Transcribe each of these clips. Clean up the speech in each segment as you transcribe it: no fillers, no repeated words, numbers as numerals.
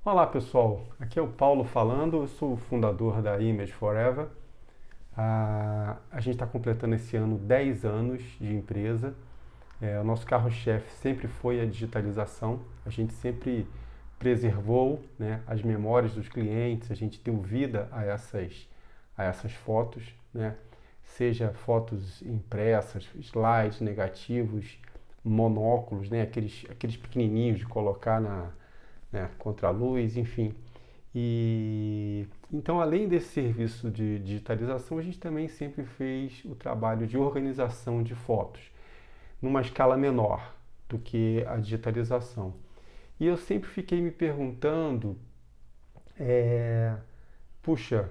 Olá pessoal, aqui é o Paulo falando, eu sou o fundador da Image Forever. A gente está completando esse ano 10 anos de empresa. O nosso carro-chefe sempre foi a digitalização, a gente sempre preservou, né, as memórias dos clientes, a gente deu vida a essas fotos, né, seja fotos impressas, slides negativos, monóculos, né, aqueles pequenininhos de colocar né, contra a luz, enfim. E então, além desse serviço de digitalização, a gente também sempre fez o trabalho de organização de fotos, numa escala menor do que a digitalização. E eu sempre fiquei me perguntando, puxa,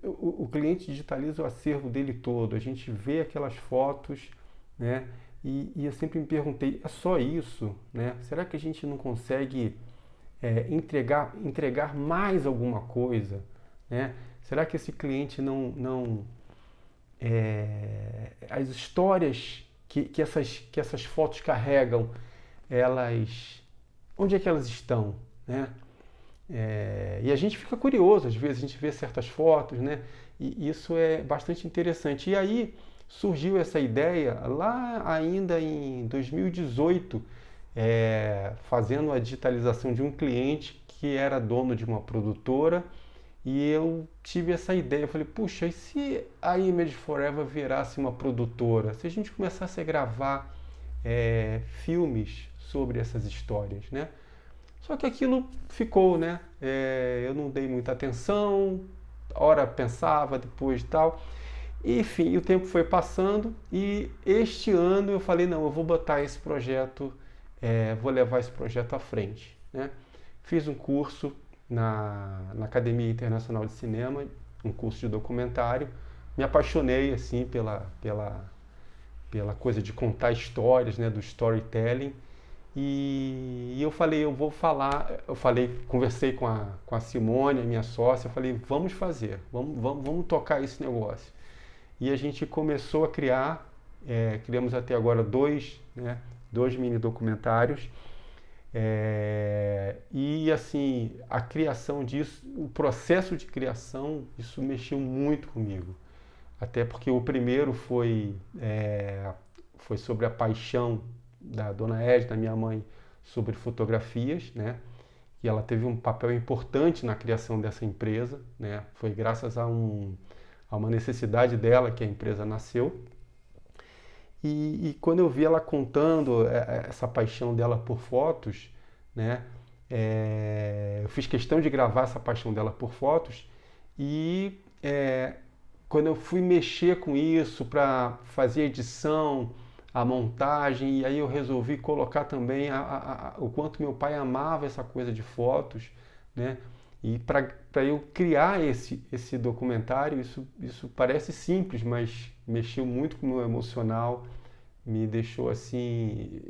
o cliente digitaliza o acervo dele todo, a gente vê aquelas fotos, né? E eu sempre me perguntei, é só isso, né? Será que a gente não consegue entregar mais alguma coisa, né? Será que esse cliente as histórias que essas fotos carregam, onde é que elas estão, né? E a gente fica curioso, às vezes a gente vê certas fotos, né? E isso é bastante interessante. E aí surgiu essa ideia lá ainda em 2018, fazendo a digitalização de um cliente que era dono de uma produtora, e eu tive essa ideia. Eu falei, puxa, e se a Image Forever virasse uma produtora? Se a gente começasse a gravar filmes sobre essas histórias, né? Só que aquilo ficou, né? Eu não dei muita atenção, ora pensava, depois tal. Enfim, o tempo foi passando e este ano eu falei, não, eu vou botar esse projeto, vou levar esse projeto à frente, né? Fiz um curso na Academia Internacional de Cinema, um curso de documentário. Me apaixonei assim pela coisa de contar histórias, né, do storytelling. E eu falei, conversei com a Simone, minha sócia, eu falei, vamos fazer, vamos tocar esse negócio. E a gente começou a criar, criamos até agora dois mini documentários. E assim, a criação disso, o processo de criação, isso mexeu muito comigo. Até porque o primeiro foi sobre a paixão da dona Edna, minha mãe, sobre fotografias, né? E ela teve um papel importante na criação dessa empresa, né? Foi graças a uma necessidade dela que a empresa nasceu. E quando eu vi ela contando essa paixão dela por fotos, né? Eu fiz questão de gravar essa paixão dela por fotos. E quando eu fui mexer com isso para fazer a edição, a montagem, e aí eu resolvi colocar também o quanto meu pai amava essa coisa de fotos, né? E para eu criar esse documentário, isso parece simples, mas mexeu muito com o meu emocional, me deixou assim.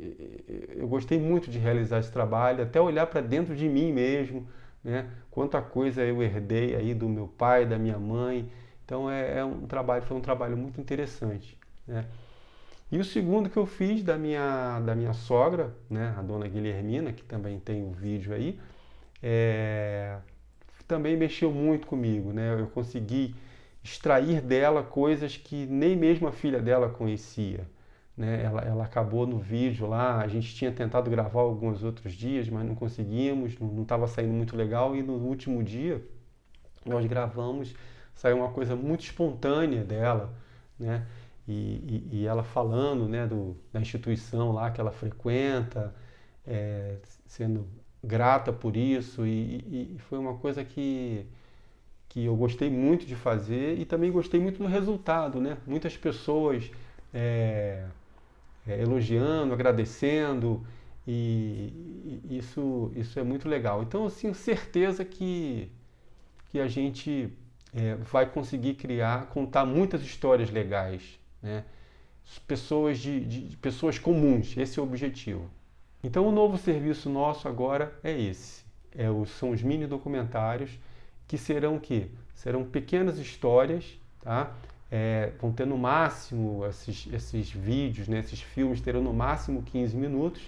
Eu gostei muito de realizar esse trabalho, até olhar para dentro de mim mesmo, né? Quanta coisa eu herdei aí do meu pai, da minha mãe. Então foi um trabalho muito interessante, né? E o segundo que eu fiz da minha sogra, né, a dona Guilhermina, que também tem um vídeo aí, também mexeu muito comigo, né? Eu consegui extrair dela coisas que nem mesmo a filha dela conhecia, né? Ela acabou no vídeo lá, a gente tinha tentado gravar alguns outros dias, mas não conseguimos, não estava saindo muito legal, e no último dia nós gravamos, saiu uma coisa muito espontânea dela, né? E ela falando, né, da instituição lá que ela frequenta, sendo grata por isso, e foi uma coisa que eu gostei muito de fazer, e também gostei muito do resultado, né? Muitas pessoas elogiando, agradecendo, e isso é muito legal. Então, eu tenho certeza que a gente vai conseguir contar muitas histórias legais, né? Pessoas de pessoas comuns, esse é o objetivo. Então, o novo serviço nosso agora é esse. São os mini documentários, que serão o quê? Serão pequenas histórias, tá? Vão ter no máximo, esses vídeos, né, esses filmes terão no máximo 15 minutos,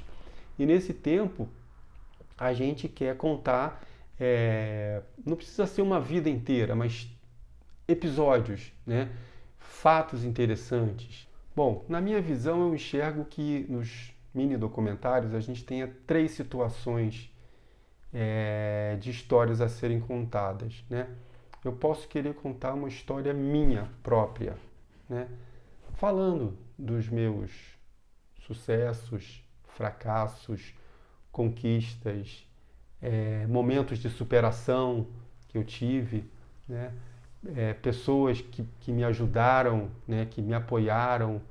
e nesse tempo a gente quer contar Não precisa ser uma vida inteira, mas episódios, né? Fatos interessantes. Bom, na minha visão, eu enxergo que nos mini documentários a gente tenha três situações de histórias a serem contadas, né? Eu posso querer contar uma história minha própria, né? Falando dos meus sucessos, fracassos, conquistas, momentos de superação que eu tive, né? Pessoas que me ajudaram, né? Que me apoiaram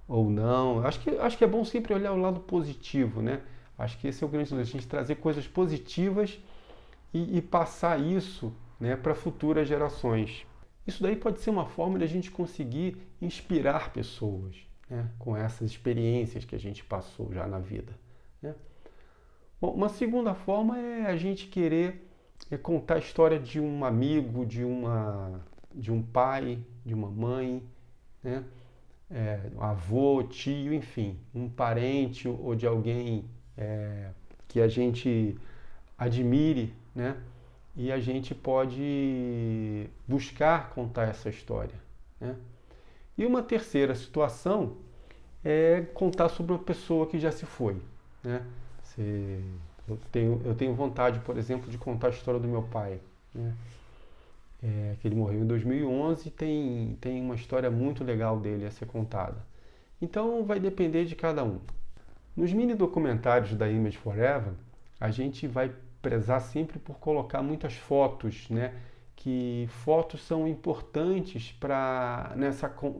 ou não. Acho que é bom sempre olhar o lado positivo, né? Acho que esse é o grande lance, a gente trazer coisas positivas e passar isso, né, para futuras gerações. Isso daí pode ser uma forma de a gente conseguir inspirar pessoas, né, com essas experiências que a gente passou já na vida, né? Bom, uma segunda forma é a gente querer contar a história de um amigo, de um pai, de uma mãe, né? Um avô, tio, enfim, um parente ou de alguém que a gente admire, né? E a gente pode buscar contar essa história, né? E uma terceira situação é contar sobre uma pessoa que já se foi, né? Eu tenho vontade, por exemplo, de contar a história do meu pai, né? Que ele morreu em 2011 e tem uma história muito legal dele a ser contada. Então vai depender de cada um. Nos mini documentários da Image Forever, a gente vai prezar sempre por colocar muitas fotos, né? Que fotos são importantes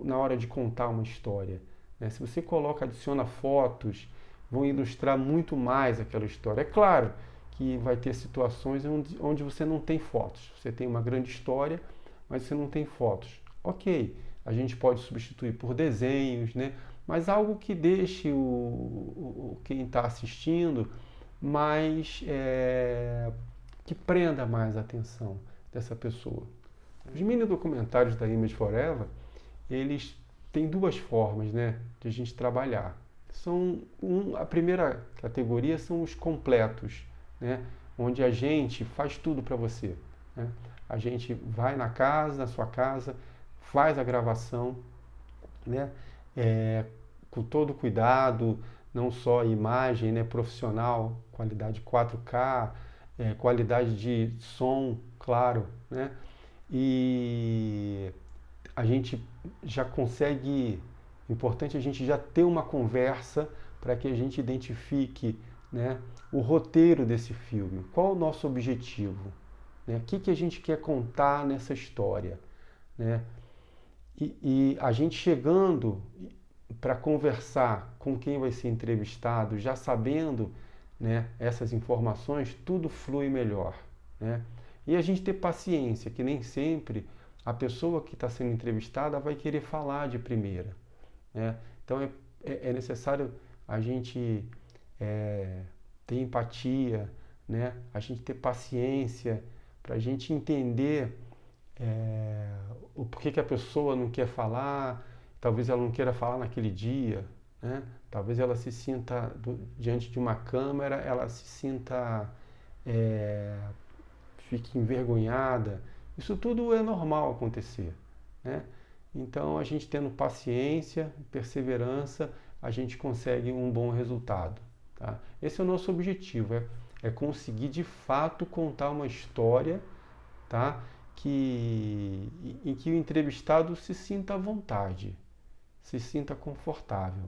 na hora de contar uma história, né? Se você adiciona fotos, vão ilustrar muito mais aquela história. É claro que vai ter situações onde você não tem fotos. Você tem uma grande história, mas você não tem fotos. Ok, a gente pode substituir por desenhos, né? Mas algo que deixe quem está assistindo mais, que prenda mais a atenção dessa pessoa. Os mini documentários da Image Forever, eles têm duas formas, né, de a gente trabalhar. A primeira categoria são os completos, né, onde a gente faz tudo para você, né? A gente vai na sua casa, faz a gravação, né, com todo cuidado, não só a imagem, né, profissional, qualidade 4K, qualidade de som, claro, né? E a gente já consegue, importante a gente já ter uma conversa para que a gente identifique, né, o roteiro desse filme. Qual o nosso objetivo? Né? O que a gente quer contar nessa história? Né? E a gente chegando para conversar com quem vai ser entrevistado, já sabendo, né, essas informações, tudo flui melhor, né? E a gente ter paciência, que nem sempre a pessoa que está sendo entrevistada vai querer falar de primeira, né? Então é necessário a gente ter empatia, né? A gente ter paciência para a gente entender o porquê que a pessoa não quer falar. Talvez ela não queira falar naquele dia, né? Talvez ela se sinta, diante de uma câmera, ela se sinta, fique envergonhada. Isso tudo é normal acontecer, né? Então, a gente tendo paciência, perseverança, a gente consegue um bom resultado, tá? Esse é o nosso objetivo, é conseguir de fato contar uma história, tá? Em que o entrevistado se sinta à vontade, se sinta confortável,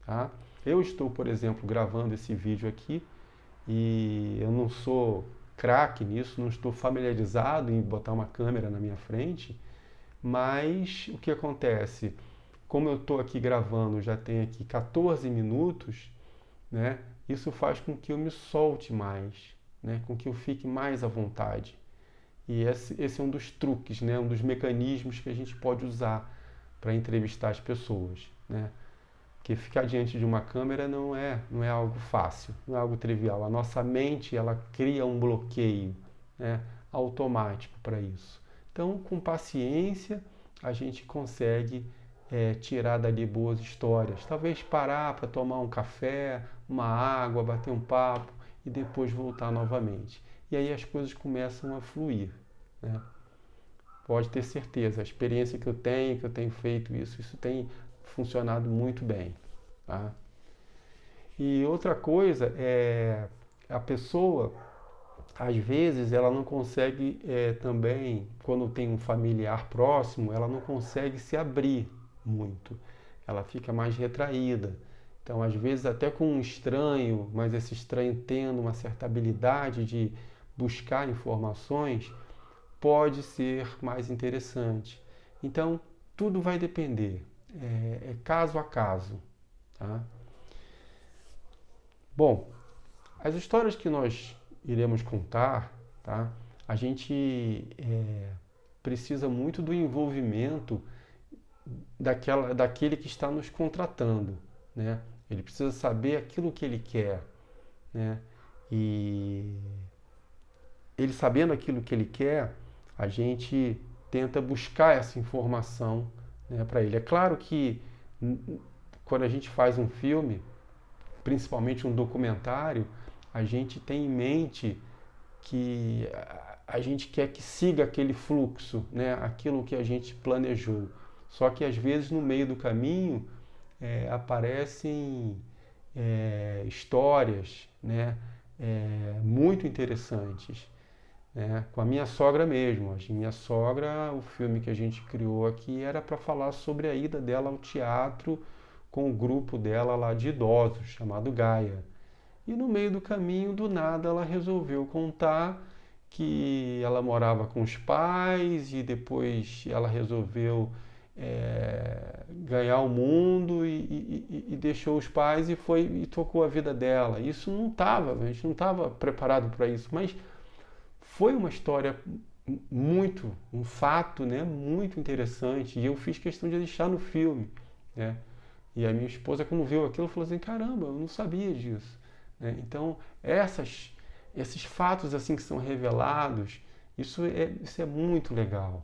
tá? Eu estou, por exemplo, gravando esse vídeo aqui e eu não sou craque nisso, não estou familiarizado em botar uma câmera na minha frente, mas o que acontece? Como eu estou aqui gravando, já tem aqui 14 minutos, né? Isso faz com que eu me solte mais, né? Com que eu fique mais à vontade. E esse é um dos truques, né? Um dos mecanismos que a gente pode usar para entrevistar as pessoas, né? Porque ficar diante de uma câmera não é algo fácil, não é algo trivial. A nossa mente, ela cria um bloqueio, né, automático para isso. Então, com paciência, a gente consegue tirar dali boas histórias. Talvez parar para tomar um café, uma água, bater um papo e depois voltar novamente. e aí as coisas começam a fluir, né? Pode ter certeza, a experiência que eu tenho feito isso tem funcionado muito bem, tá? E outra coisa é a pessoa, às vezes, ela não consegue também, quando tem um familiar próximo, ela não consegue se abrir muito, ela fica mais retraída. Então, às vezes, até com um estranho, mas esse estranho tendo uma certa habilidade de buscar informações, pode ser mais interessante. Então, tudo vai depender, é caso a caso, tá? Bom, as histórias que nós iremos contar, tá? A gente precisa muito do envolvimento daquele que está nos contratando, né? Ele precisa saber aquilo que ele quer, né? E ele sabendo aquilo que ele quer, a gente tenta buscar essa informação, né, para ele. É claro que quando a gente faz um filme, principalmente um documentário, a gente tem em mente que a gente quer que siga aquele fluxo, né, aquilo que a gente planejou. Só que às vezes no meio do caminho aparecem histórias, né, muito interessantes. Com a minha sogra mesmo. A minha sogra, o filme que a gente criou aqui era para falar sobre a ida dela ao teatro com o grupo dela lá de idosos, chamado Gaia. E no meio do caminho, do nada, ela resolveu contar que ela morava com os pais e depois ela resolveu ganhar o mundo e deixou os pais e foi e tocou a vida dela. Isso não estava, a gente não estava preparado para isso, mas foi uma história um fato, né, muito interessante, e eu fiz questão de deixar no filme, né? E a minha esposa, quando viu aquilo, falou assim: caramba, eu não sabia disso, né? Então, esses fatos assim que são revelados, isso é muito legal,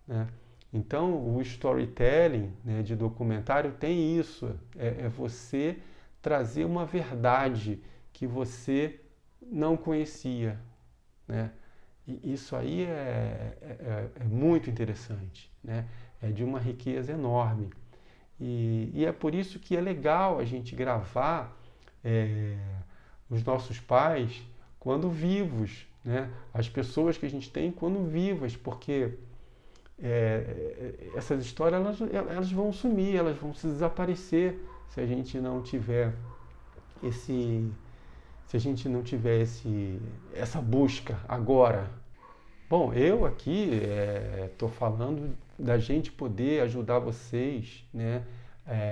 né? Então, o storytelling, né, de documentário tem isso, é você trazer uma verdade que você não conhecia, né? E isso aí é muito interessante, né? É de uma riqueza enorme. E é por isso que é legal a gente gravar os nossos pais quando vivos, né? As pessoas que a gente tem quando vivas, porque essas histórias elas vão sumir, elas vão se desaparecer se a gente não tiver essa busca agora. Bom, eu aqui estou falando da gente poder ajudar vocês, né,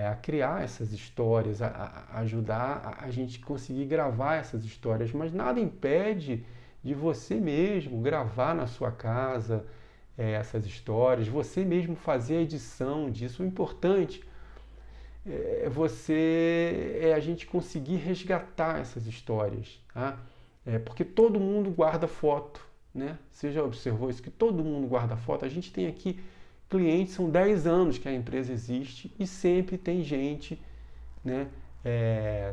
a criar essas histórias, a ajudar a gente conseguir gravar essas histórias, mas nada impede de você mesmo gravar na sua casa essas histórias, você mesmo fazer a edição disso. O importante a gente conseguir resgatar essas histórias, tá? Porque todo mundo guarda foto, né? Você já observou isso? Que todo mundo guarda foto. A gente tem aqui clientes, são 10 anos que a empresa existe e sempre tem gente, né,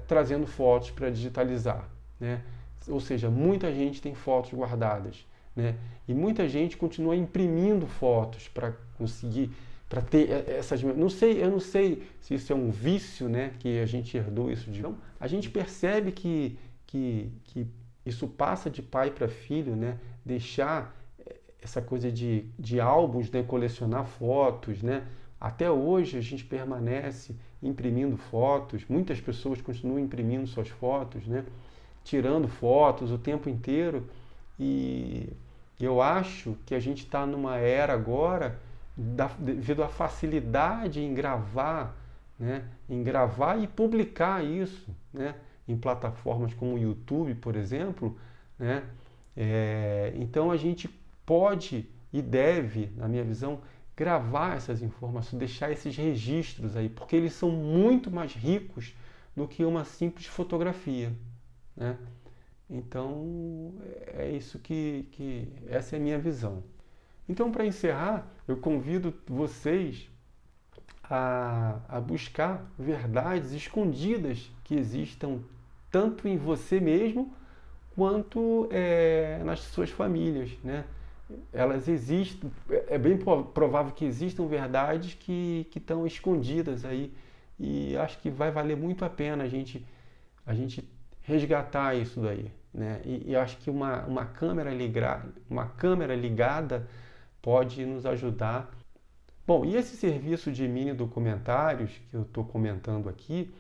trazendo fotos para digitalizar, né? Ou seja, muita gente tem fotos guardadas, né? E muita gente continua imprimindo fotos para conseguir, para ter essas... eu não sei se isso é um vício, né, que a gente herdou isso de... Então, a gente percebe que isso passa de pai para filho, né? Deixar essa coisa de álbuns, né? Colecionar fotos, né? Até hoje a gente permanece imprimindo fotos, muitas pessoas continuam imprimindo suas fotos, né? Tirando fotos o tempo inteiro, e eu acho que a gente está numa era agora, devido à facilidade em gravar, né? Em gravar e publicar isso, né? Em plataformas como o YouTube, por exemplo, né? Então a gente pode e deve, na minha visão, gravar essas informações, deixar esses registros aí, porque eles são muito mais ricos do que uma simples fotografia, né? Então é isso essa é a minha visão. Então, para encerrar, eu convido vocês a buscar verdades escondidas que existam tanto em você mesmo quanto nas suas famílias, né? Elas existem, é bem provável que existam verdades que estão escondidas aí, e acho que vai valer muito a pena a gente resgatar isso daí, né? E acho que uma câmera ligada pode nos ajudar. Bom, e esse serviço de mini documentários que eu estou comentando aqui,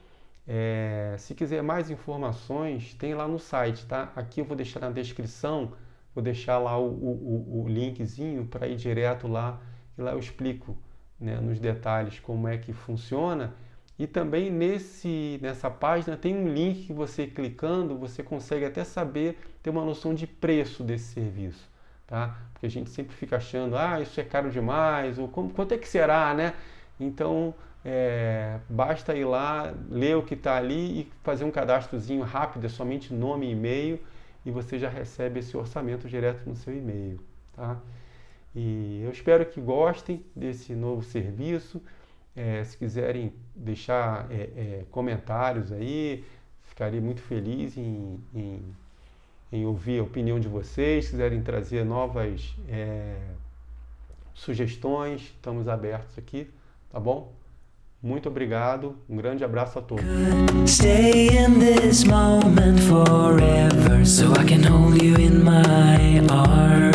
se quiser mais informações, tem lá no site, tá? Aqui eu vou deixar na descrição, vou deixar lá o linkzinho para ir direto lá, e lá eu explico, né, nos detalhes como é que funciona. E também nessa página tem um link que você clicando, você consegue até saber, ter uma noção de preço desse serviço, tá? Porque a gente sempre fica achando, isso é caro demais, ou quanto é que será, né? Então, basta ir lá, ler o que está ali e fazer um cadastrozinho rápido, é somente nome e e-mail, e você já recebe esse orçamento direto no seu e-mail, tá? E eu espero que gostem desse novo serviço. Se quiserem deixar comentários aí, ficaria muito feliz em ouvir a opinião de vocês. Se quiserem trazer novas sugestões, estamos abertos aqui, tá bom? Muito obrigado, um grande abraço a todos. Stay in this moment forever, so I can hold you in my arms.